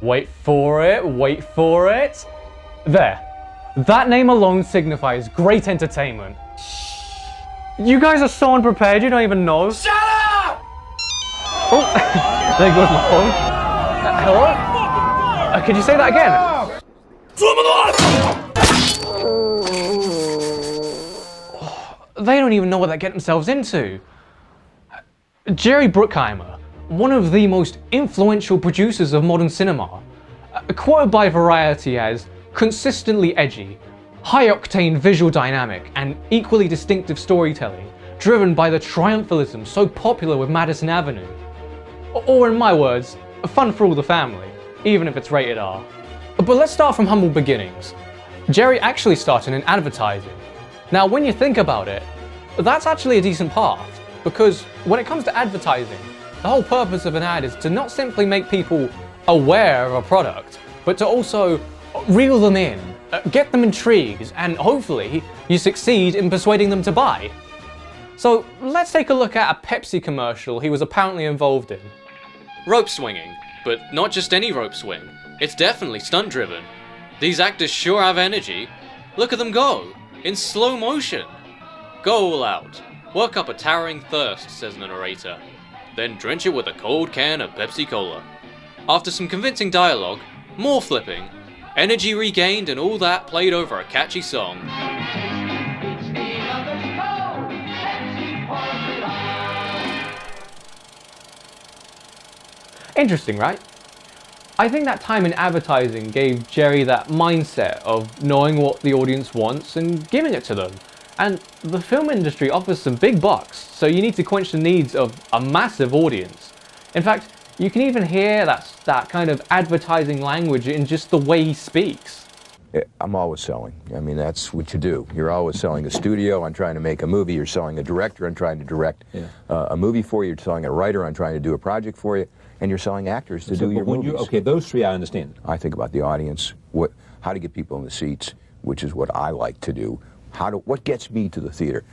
Wait for it, wait for it. There. That name alone signifies great entertainment. You guys are so unprepared, you don't even know. Shut up! Oh, there goes my phone. Hello? Could you say that again? They don't even know what they get themselves into. Jerry Bruckheimer, one of the most influential producers of modern cinema, quoted by Variety as consistently edgy, high-octane visual dynamic, and equally distinctive storytelling, driven by the triumphalism so popular with Madison Avenue. Or in my words, fun for all the family, even if it's rated R. But let's start from humble beginnings. Jerry actually started in advertising. Now when you think about it, that's actually a decent path, because when it comes to advertising, the whole purpose of an ad is to not simply make people aware of a product, but to also reel them in, get them intrigued, and hopefully you succeed in persuading them to buy. So let's take a look at a Pepsi commercial he was apparently involved in. Rope swinging, but not just any rope swing. It's definitely stunt driven. These actors sure have energy. Look at them go, in slow motion. Go all out. Work up a towering thirst, says the narrator. Then drench it with a cold can of Pepsi Cola. After some convincing dialogue, more flipping, energy regained and all that played over a catchy song. Interesting, right? I think that time in advertising gave Jerry that mindset of knowing what the audience wants and giving it to them. And the film industry offers some big bucks, so you need to quench the needs of a massive audience. In fact, you can even hear that kind of advertising language in just the way he speaks. I'm always selling. I mean, that's what you do. You're always selling a studio on trying to make a movie. You're selling a director on trying to direct a movie for you. You're selling a writer on trying to do a project for you. And you're selling actors to do your movies. Okay, those three I understand. I think about the audience, how to get people in the seats, which is what I like to do. What gets me to the theater?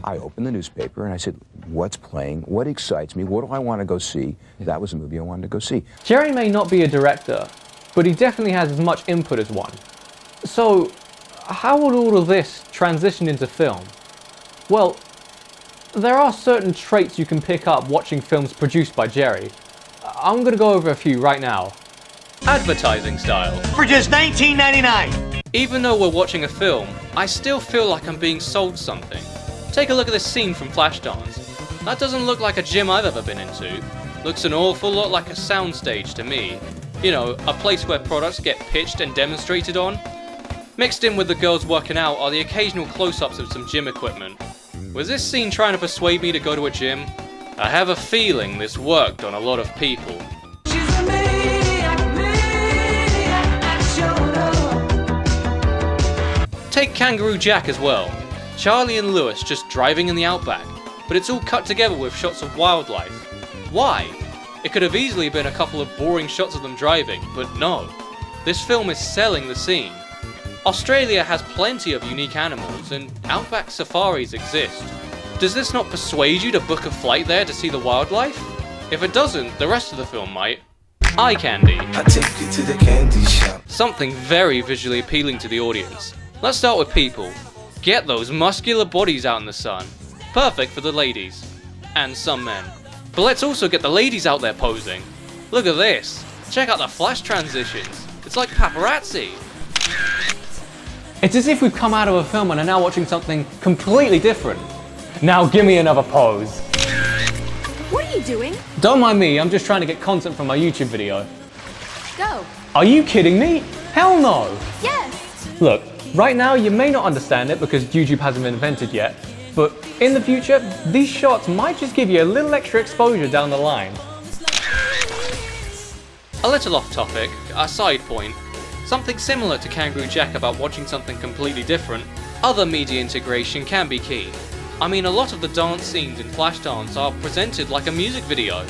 I open the newspaper and I said, what's playing? What excites me? What do I want to go see? That was a movie I wanted to go see. Jerry may not be a director, but he definitely has as much input as one. So, how would all of this transition into film? Well, there are certain traits you can pick up watching films produced by Jerry. I'm going to go over a few right now. Advertising style. For just $19.99. Even though we're watching a film, I still feel like I'm being sold something. Take a look at this scene from Flashdance. That doesn't look like a gym I've ever been into. Looks an awful lot like a soundstage to me. You know, a place where products get pitched and demonstrated on. Mixed in with the girls working out are the occasional close-ups of some gym equipment. Was this scene trying to persuade me to go to a gym? I have a feeling this worked on a lot of people. Take Kangaroo Jack as well. Charlie and Lewis just driving in the outback, but it's all cut together with shots of wildlife. Why? It could have easily been a couple of boring shots of them driving, but no. This film is selling the scene. Australia has plenty of unique animals, and outback safaris exist. Does this not persuade you to book a flight there to see the wildlife? If it doesn't, the rest of the film might. Eye candy. I take you to the candy shop. Something very visually appealing to the audience. Let's start with people. Get those muscular bodies out in the sun. Perfect for the ladies. And some men. But let's also get the ladies out there posing. Look at this. Check out the flash transitions. It's like paparazzi. It's as if we've come out of a film and are now watching something completely different. Now give me another pose. What are you doing? Don't mind me, I'm just trying to get content from my YouTube video. Go. Are you kidding me? Hell no! Yes! Look, right now you may not understand it because YouTube hasn't been invented yet, but in the future, these shots might just give you a little extra exposure down the line. A little off topic, a side point. Something similar to Kangaroo Jack about watching something completely different, other media integration can be key. I mean, a lot of the dance scenes in Flashdance are presented like a music video.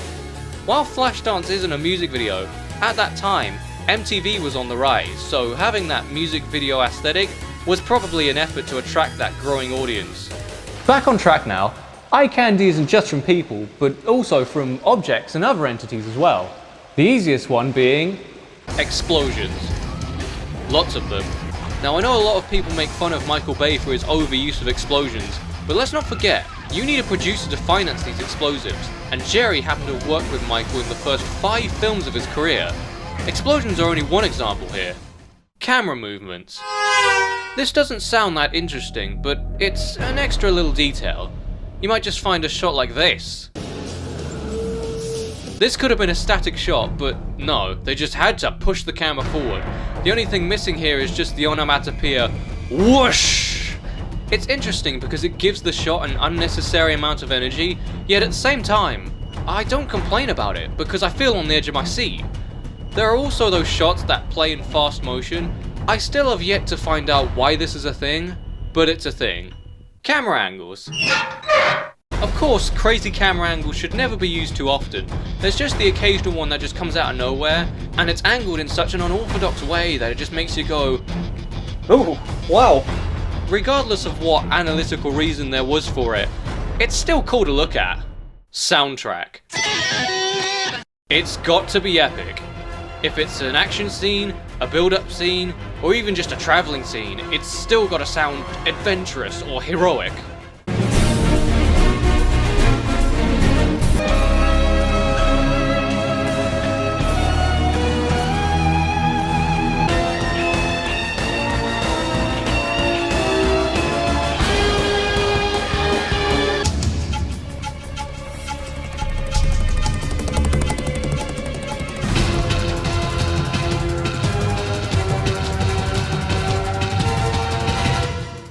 While Flashdance isn't a music video, at that time, MTV was on the rise, so having that music video aesthetic was probably an effort to attract that growing audience. Back on track now, eye candy isn't just from people, but also from objects and other entities as well. The easiest one being explosions. Lots of them. Now I know a lot of people make fun of Michael Bay for his overuse of explosions, but let's not forget, you need a producer to finance these explosives, and Jerry happened to have worked with Michael in the first 5 films of his career. Explosions are only one example here. Camera movements. This doesn't sound that interesting, but it's an extra little detail. You might just find a shot like this. This could have been a static shot, but no, they just had to push the camera forward. The only thing missing here is just the onomatopoeia whoosh! It's interesting because it gives the shot an unnecessary amount of energy, yet at the same time, I don't complain about it because I feel on the edge of my seat. There are also those shots that play in fast motion. I still have yet to find out why this is a thing, but it's a thing. Camera angles. Of course, crazy camera angles should never be used too often. There's just the occasional one that just comes out of nowhere, and it's angled in such an unorthodox way that it just makes you go, oh, wow. Regardless of what analytical reason there was for it, it's still cool to look at. Soundtrack. It's got to be epic. If it's an action scene, a build-up scene, or even just a traveling scene, it's still got to sound adventurous or heroic.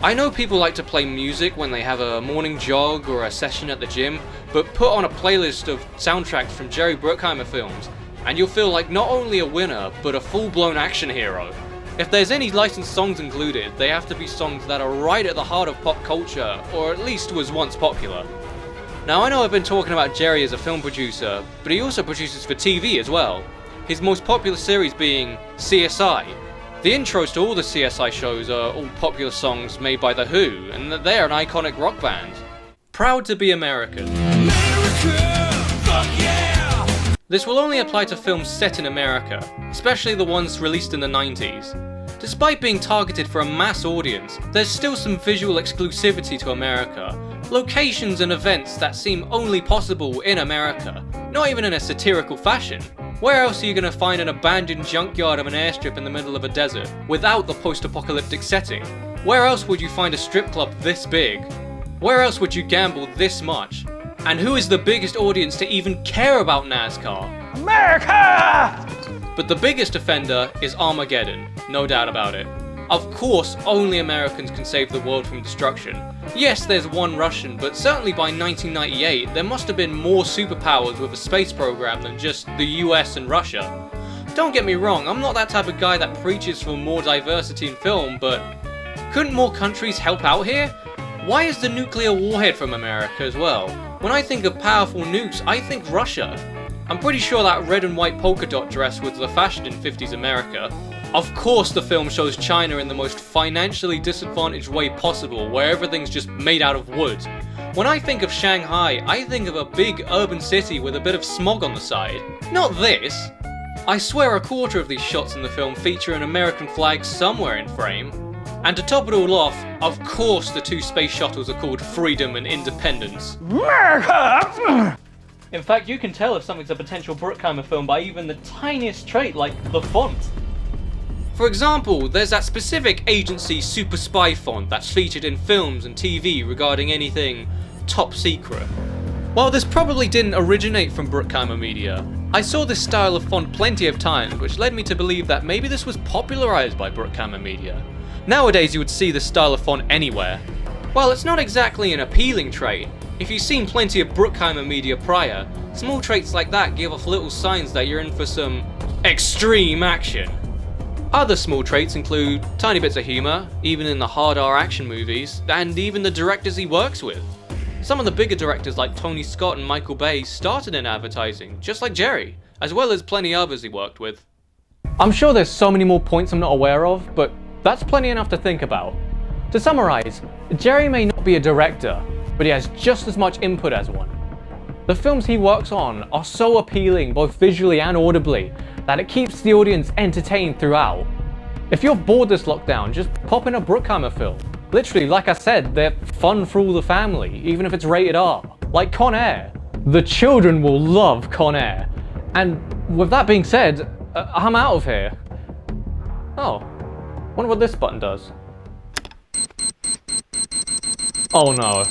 I know people like to play music when they have a morning jog or a session at the gym, but put on a playlist of soundtracks from Jerry Bruckheimer films, and you'll feel like not only a winner, but a full-blown action hero. If there's any licensed songs included, they have to be songs that are right at the heart of pop culture, or at least was once popular. Now I know I've been talking about Jerry as a film producer, but he also produces for TV as well. His most popular series being CSI. The intros to all the CSI shows are all popular songs made by The Who, and they're an iconic rock band. Proud to be American. America, fuck yeah! This will only apply to films set in America, especially the ones released in the 90s. Despite being targeted for a mass audience, there's still some visual exclusivity to America, locations and events that seem only possible in America, not even in a satirical fashion. Where else are you going to find an abandoned junkyard of an airstrip in the middle of a desert, without the post-apocalyptic setting? Where else would you find a strip club this big? Where else would you gamble this much? And who is the biggest audience to even care about NASCAR? America! But the biggest offender is Armageddon, no doubt about it. Of course, only Americans can save the world from destruction. Yes, there's one Russian, but certainly by 1998, there must have been more superpowers with a space program than just the US and Russia. Don't get me wrong, I'm not that type of guy that preaches for more diversity in film, but couldn't more countries help out here? Why is the nuclear warhead from America as well? When I think of powerful nukes, I think Russia. I'm pretty sure that red and white polka dot dress was the fashion in 50s America. Of course the film shows China in the most financially disadvantaged way possible, where everything's just made out of wood. When I think of Shanghai, I think of a big urban city with a bit of smog on the side. Not this! I swear a quarter of these shots in the film feature an American flag somewhere in frame. And to top it all off, of course the 2 space shuttles are called Freedom and Independence. America! In fact, you can tell if something's a potential Bruckheimer film by even the tiniest trait like the font. For example, there's that specific agency super spy font that's featured in films and TV regarding anything top secret. While this probably didn't originate from Bruckheimer media, I saw this style of font plenty of times, which led me to believe that maybe this was popularized by Bruckheimer media. Nowadays you would see this style of font anywhere. While it's not exactly an appealing trait, if you've seen plenty of Bruckheimer media prior, small traits like that give off little signs that you're in for some extreme action. Other small traits include tiny bits of humour, even in the hard R action movies, and even the directors he works with. Some of the bigger directors like Tony Scott and Michael Bay started in advertising, just like Jerry, as well as plenty others he worked with. I'm sure there's so many more points I'm not aware of, but that's plenty enough to think about. To summarise, Jerry may not be a director, but he has just as much input as one. The films he works on are so appealing both visually and audibly that it keeps the audience entertained throughout. If you're bored this lockdown, just pop in a Bruckheimer film. Literally, like I said, they're fun for all the family, even if it's rated R. Like Con Air. The children will love Con Air. And with that being said, I'm out of here. Oh, wonder what this button does. Oh no.